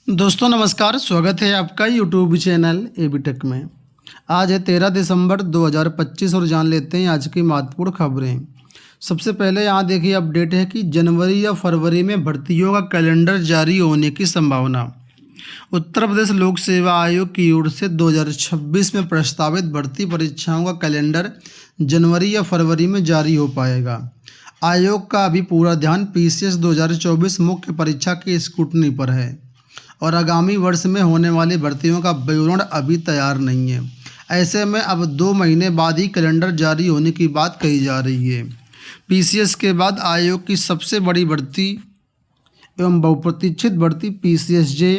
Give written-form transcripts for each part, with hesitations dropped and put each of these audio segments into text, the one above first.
दोस्तों नमस्कार, स्वागत है आपका यूट्यूब चैनल एबी टेक में। आज है 13 दिसंबर 2025 और जान लेते हैं आज की महत्वपूर्ण खबरें। सबसे पहले यहाँ देखिए अपडेट है कि जनवरी या फरवरी में भर्तियों का कैलेंडर जारी होने की संभावना। उत्तर प्रदेश लोक सेवा आयोग की ओर से 2026 में प्रस्तावित भर्ती परीक्षाओं का कैलेंडर जनवरी या फरवरी में जारी हो पाएगा। आयोग का अभी पूरा ध्यान पीसीएस 2024 मुख्य परीक्षा की स्क्रूटनी पर है और आगामी वर्ष में होने वाली भर्तियों का विवरण अभी तैयार नहीं है। ऐसे में अब 2 महीने बाद ही कैलेंडर जारी होने की बात कही जा रही है। पीसीएस के बाद आयोग की सबसे बड़ी भर्ती एवं बहुप्रतीक्षित भर्ती पीसीएसजे,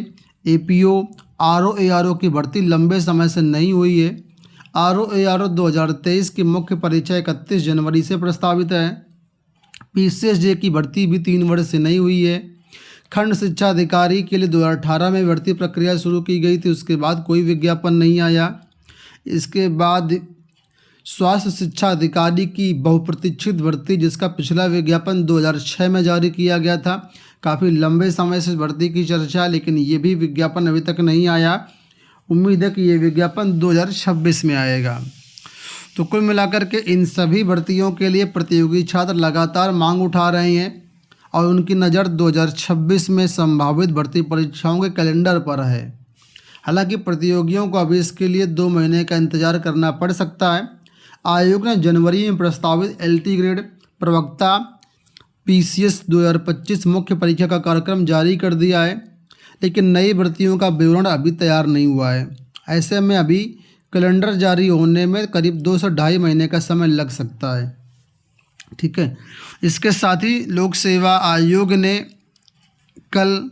एपीओ, आरओ की भर्ती लंबे समय से नहीं हुई है। आरओ 2023 की मुख्य परीक्षा 31 जनवरी से प्रस्तावित है। पीसीएसजे की भर्ती भी 3 वर्ष से नहीं हुई है। खंड शिक्षा अधिकारी के लिए 2018 में भर्ती प्रक्रिया शुरू की गई थी, उसके बाद कोई विज्ञापन नहीं आया। इसके बाद स्वास्थ्य शिक्षा अधिकारी की बहुप्रतीक्षित भर्ती, जिसका पिछला विज्ञापन 2006 में जारी किया गया था। काफ़ी लंबे समय से भर्ती की चर्चा, लेकिन ये भी विज्ञापन अभी तक नहीं आया। उम्मीद है कि ये विज्ञापन 2026 में आएगा। तो कुल मिलाकर के इन सभी भर्तियों के लिए प्रतियोगी छात्र लगातार मांग उठा रहे हैं और उनकी नज़र 2026 में संभावित भर्ती परीक्षाओं के कैलेंडर पर है। हालांकि प्रतियोगियों को अभी इसके लिए 2 महीने का इंतजार करना पड़ सकता है। आयोग ने जनवरी में प्रस्तावित एलटी ग्रेड प्रवक्ता पीसीएस 2025 मुख्य परीक्षा का कार्यक्रम जारी कर दिया है, लेकिन नई भर्तियों का विवरण अभी तैयार नहीं हुआ है। ऐसे में अभी कैलेंडर जारी होने में करीब 2 से ढाई महीने का समय लग सकता है। ठीक है, इसके साथ ही लोक सेवा आयोग ने कल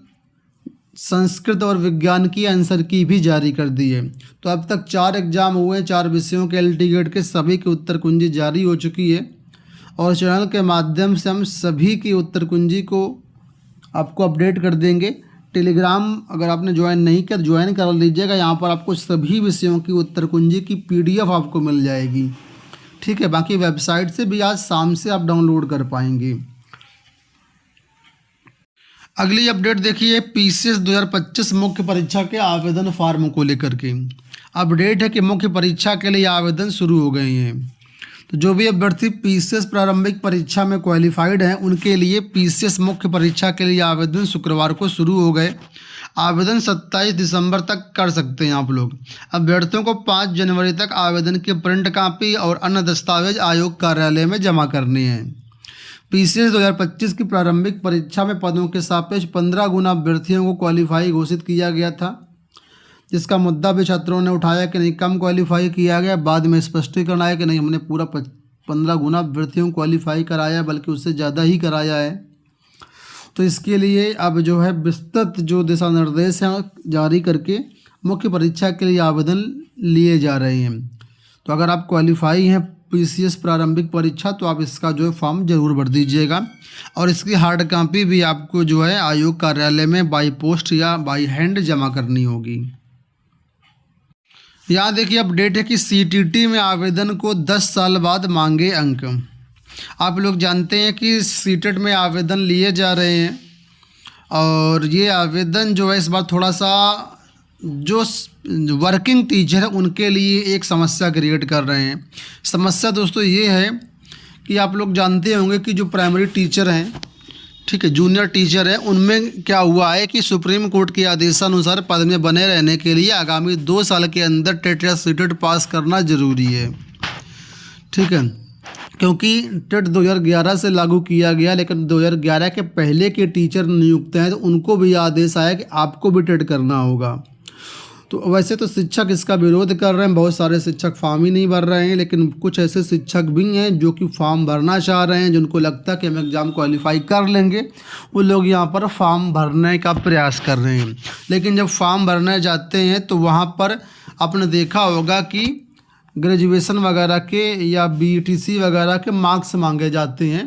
संस्कृत और विज्ञान की आंसर की भी जारी कर दी है। तो अब तक 4 एग्जाम हुए, 4 विषयों के एलटी ग्रेड के सभी की उत्तर कुंजी जारी हो चुकी है और चैनल के माध्यम से हम सभी की उत्तर कुंजी को आपको अपडेट कर देंगे। टेलीग्राम अगर आपने ज्वाइन नहीं किया तो ज्वाइन कर लीजिएगा। यहाँ पर आपको सभी विषयों की उत्तर कुंजी की पीडीएफ आपको मिल जाएगी। ठीक है, बाकी वेबसाइट से भी आज शाम से आप डाउनलोड कर पाएंगे। अगली अपडेट देखिए पीसीएस 2025 मुख्य परीक्षा के आवेदन फॉर्म को लेकर के अपडेट है कि मुख्य परीक्षा के लिए आवेदन शुरू हो गए हैं। तो जो भी अभ्यर्थी पीसीएस प्रारंभिक परीक्षा में क्वालिफाइड हैं उनके लिए पीसीएस मुख्य परीक्षा के लिए आवेदन शुक्रवार को शुरू हो गए। आवेदन 27 दिसंबर तक कर सकते हैं आप लोग। अभ्यर्थियों को 5 जनवरी तक आवेदन की प्रिंट कापी और अन्य दस्तावेज आयोग कार्यालय में जमा करने हैं। पीसीएस 2025 की प्रारंभिक परीक्षा में पदों के सापेक्ष 15 गुना अभ्यर्थियों को क्वालिफाई घोषित किया गया था, जिसका मुद्दा भी छात्रों ने उठाया कि नहीं कम क्वालिफाई किया गया। बाद में स्पष्टीकरण आया कि नहीं, हमने पूरा 15 गुना अभ्यर्थियों को क्वालिफाई कराया, बल्कि उससे ज़्यादा ही कराया है। तो इसके लिए अब जो है विस्तृत जो दिशा निर्देश हैं जारी करके मुख्य परीक्षा के लिए आवेदन लिए जा रहे हैं। तो अगर आप क्वालिफाई हैं पीसीएस प्रारंभिक परीक्षा तो आप इसका जो है फॉर्म ज़रूर भर दीजिएगा और इसकी हार्ड कॉपी भी आपको जो है आयोग कार्यालय में बाई पोस्ट या बाई हैंड जमा करनी होगी। यहाँ देखिए अपडेट है कि सीटीटी में आवेदन को 10 साल बाद मांगे अंक। आप लोग जानते हैं कि सीटेट में आवेदन लिए जा रहे हैं और ये आवेदन जो है इस बार थोड़ा सा जो वर्किंग टीचर है उनके लिए एक समस्या क्रिएट कर रहे हैं। समस्या दोस्तों ये है कि आप लोग जानते होंगे कि जो प्राइमरी टीचर हैं, ठीक है, जूनियर टीचर है, उनमें क्या हुआ है कि सुप्रीम कोर्ट के आदेशानुसार पद में बने रहने के लिए आगामी 2 साल के अंदर टेट या सीटेट पास करना ज़रूरी है। ठीक है, क्योंकि टेट 2011 से लागू किया गया, लेकिन 2011 के पहले के टीचर नियुक्त हैं तो उनको भी आदेश आया कि आपको भी टेट करना होगा। तो वैसे तो शिक्षक इसका विरोध कर रहे हैं, बहुत सारे शिक्षक फॉर्म ही नहीं भर रहे हैं, लेकिन कुछ ऐसे शिक्षक भी हैं जो कि फॉर्म भरना चाह रहे हैं, जिनको लगता है कि हम एग्ज़ाम क्वालिफाई कर लेंगे, वो लोग यहाँ पर फॉर्म भरने का प्रयास कर रहे हैं। लेकिन जब फॉर्म भरने जाते हैं तो वहाँ पर आपने देखा होगा कि ग्रेजुएशन वगैरह के या बीटीसी वगैरह के मार्क्स मांगे जाते हैं।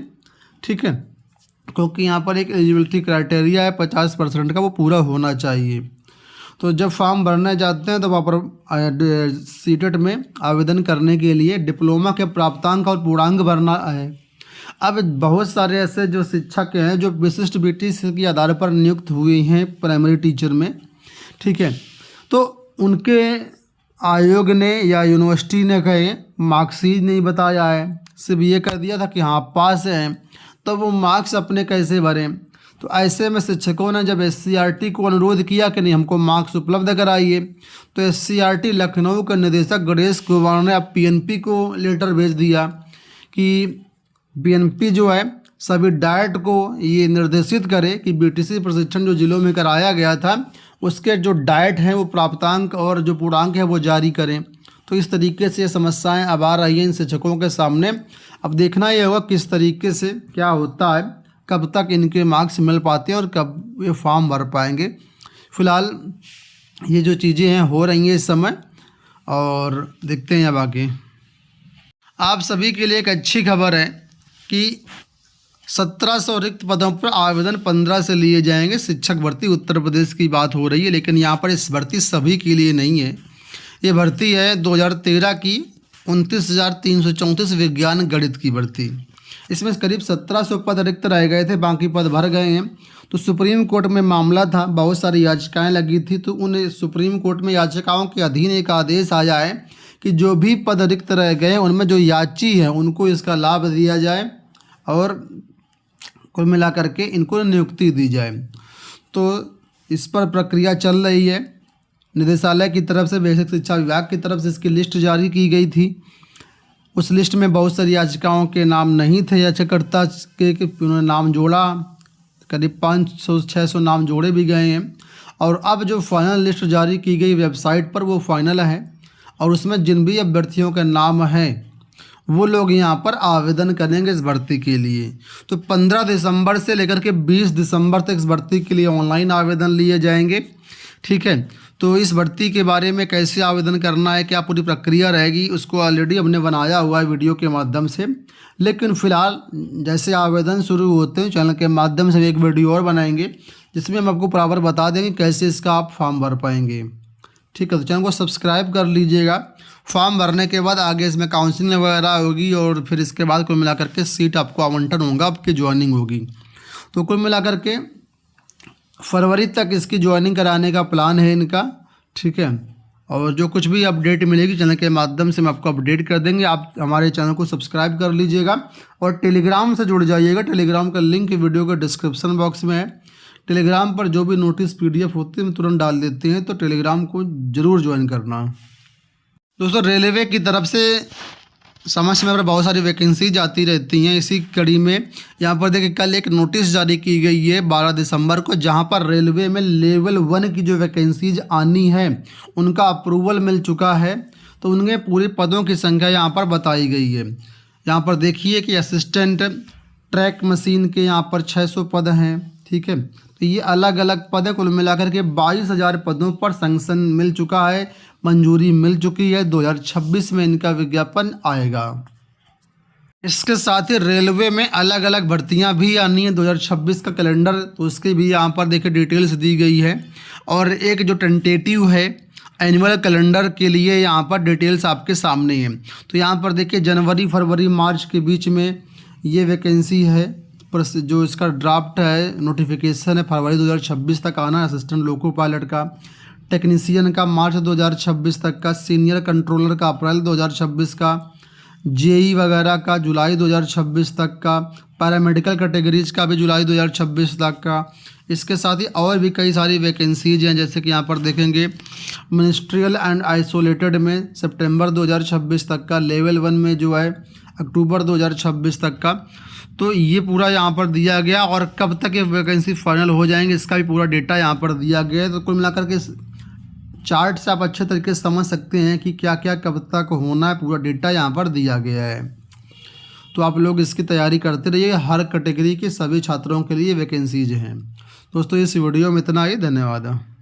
ठीक है, क्योंकि यहाँ पर एक एलिजिबिलिटी क्राइटेरिया है 50% का, वो पूरा होना चाहिए। तो जब फॉर्म भरने जाते हैं तो वहाँ पर सीटेट में आवेदन करने के लिए डिप्लोमा के प्राप्तांक और पूर्णांक भरना है। अब बहुत सारे ऐसे जो शिक्षक हैं जो विशिष्ट बीटीसी के आधार पर नियुक्त हुए हैं प्राइमरी टीचर में, ठीक है। तो उनके आयोग ने या यूनिवर्सिटी ने कहे मार्क्सशीट नहीं बताया है, सिर्फ ये कर दिया था कि हाँ पास हैं, तो वो मार्क्स अपने कैसे भरें। तो ऐसे में शिक्षकों ने जब SCERT को अनुरोध किया कि नहीं हमको मार्क्स उपलब्ध कराइए, तो SCERT लखनऊ के निदेशक गणेश कुमार ने अब PNP को लेटर भेज दिया कि PNP जो है सभी डाइट को ये निर्देशित करे कि BTC प्रशिक्षण जो जिलों में कराया गया था उसके जो डाइट हैं वो प्राप्तांक और जो पूर्णांक है वो जारी करें। तो इस तरीके से ये समस्याएं अब आ रही हैं इन शिक्षकों के सामने। अब देखना ये होगा किस तरीके से क्या होता है, कब तक इनके मार्क्स मिल पाते हैं और कब ये फॉर्म भर पाएंगे। फ़िलहाल ये जो चीज़ें हैं हो रही हैं इस समय, और देखते हैं अब आगे। आप सभी के लिए एक अच्छी खबर है कि 1700 रिक्त पदों पर आवेदन 15 से लिए जाएंगे। शिक्षक भर्ती उत्तर प्रदेश की बात हो रही है, लेकिन यहाँ पर इस भर्ती सभी के लिए नहीं है। ये भर्ती है 2013 की 29,334 विज्ञान गणित की भर्ती। इसमें करीब 1700 पद रिक्त रह गए थे, बाकी पद भर गए हैं। तो सुप्रीम कोर्ट में मामला था, बहुत सारी याचिकाएं लगी थी, तो उन सुप्रीम कोर्ट में याचिकाओं के अधीन एक आदेश आया है कि जो भी पद रिक्त रह गए हैं उनमें जो याची है उनको इसका लाभ दिया जाए और कुल मिला करके इनको नियुक्ति दी जाए। तो इस पर प्रक्रिया चल रही है। निदेशालय की तरफ से, बेसिक शिक्षा विभाग की तरफ से इसकी लिस्ट जारी की गई थी। उस लिस्ट में बहुत सारी याचिकाओं के नाम नहीं थे याचिकाकर्ता के कि उन्होंने नाम जोड़ा, करीब 500-600 नाम जोड़े भी गए हैं। और अब जो फाइनल लिस्ट जारी की गई वेबसाइट पर वो फाइनल है, और उसमें जिन भी अभ्यर्थियों के नाम हैं वो लोग यहाँ पर आवेदन करेंगे इस भर्ती के लिए। तो 15 दिसंबर से लेकर के 20 दिसंबर तक इस भर्ती के लिए ऑनलाइन आवेदन लिए जाएंगे। ठीक है, तो इस भर्ती के बारे में कैसे आवेदन करना है, क्या पूरी प्रक्रिया रहेगी, उसको ऑलरेडी हमने बनाया हुआ है वीडियो के माध्यम से। लेकिन फ़िलहाल जैसे आवेदन शुरू होते हैं चैनल के माध्यम से एक वीडियो और बनाएंगे जिसमें हम आपको बराबर बता देंगे कैसे इसका आप फॉर्म भर पाएंगे। ठीक है, तो चैनल को सब्सक्राइब कर लीजिएगा। फॉर्म भरने के बाद आगे इसमें काउंसलिंग वगैरह होगी और फिर इसके बाद कुल मिलाकर के सीट आपको आवंटन होगा, आपकी ज्वाइनिंग होगी। तो कुल मिलाकर के फरवरी तक इसकी ज्वाइनिंग कराने का प्लान है इनका। ठीक है, और जो कुछ भी अपडेट मिलेगी चैनल के माध्यम से हम आपको अपडेट कर देंगे। आप हमारे चैनल को सब्सक्राइब कर लीजिएगा और टेलीग्राम से जुड़ जाइएगा। टेलीग्राम का लिंक वीडियो के डिस्क्रिप्शन बॉक्स में है। टेलीग्राम पर जो भी नोटिस PDF होते हैं हम तुरंत डाल देते हैं, तो टेलीग्राम को ज़रूर ज्वाइन करना। दोस्तों, रेलवे की तरफ से समय समय पर बहुत सारी वैकेंसीज आती रहती हैं। इसी कड़ी में यहाँ पर देखिए कल एक नोटिस जारी की गई है 12 दिसंबर को, जहाँ पर रेलवे में लेवल 1 की जो वैकेंसीज आनी है उनका अप्रूवल मिल चुका है। तो उनके पूरे पदों की संख्या यहाँ पर बताई गई है। यहाँ पर देखिए कि असिस्टेंट ट्रैक मशीन के यहाँ पर 600 पद हैं। ठीक है, तो ये अलग अलग पद है। कुल मिलाकर के 22,000 पदों पर सैंक्शन मिल चुका है, मंजूरी मिल चुकी है। 2026 में इनका विज्ञापन आएगा। इसके साथ ही रेलवे में अलग अलग भर्तियां भी आनी है 2026 का कैलेंडर, तो उसकी भी यहाँ पर देखिए डिटेल्स दी गई है। और एक जो टेंटेटिव है एनुअल कैलेंडर के लिए यहाँ पर डिटेल्स आपके सामने है। तो यहाँ पर देखिए जनवरी फरवरी मार्च के बीच में ये वैकेंसी है, पर जो इसका ड्राफ्ट है नोटिफिकेशन है फरवरी 2026 तक आना है। असिस्टेंट लोको पायलट का, टेक्नीशियन का मार्च 2026 तक का, सीनियर कंट्रोलर का अप्रैल 2026 का, जेई वगैरह का जुलाई 2026 तक का, पैरामेडिकल कैटेगरीज का भी जुलाई 2026 तक का। इसके साथ ही और भी कई सारी वैकेंसीज हैं, जैसे कि यहाँ पर देखेंगे मिनिस्ट्रियल एंड आइसोलेटेड में सितंबर 2026 तक का, लेवल 1 में जो है अक्टूबर 2026 तक का। तो ये पूरा यहाँ पर दिया गया, और कब तक ये वैकेंसी फाइनल हो जाएंगे इसका भी पूरा डेटा यहाँ पर दिया गया है। तो कुल मिलाकर के चार्ट से आप अच्छे तरीके से समझ सकते हैं कि क्या क्या कब तक होना है, पूरा डेटा यहाँ पर दिया गया है। तो आप लोग इसकी तैयारी करते रहिए। हर कैटेगरी के सभी छात्रों के लिए वैकेंसीज हैं। दोस्तों, इस वीडियो में इतना ही। धन्यवाद।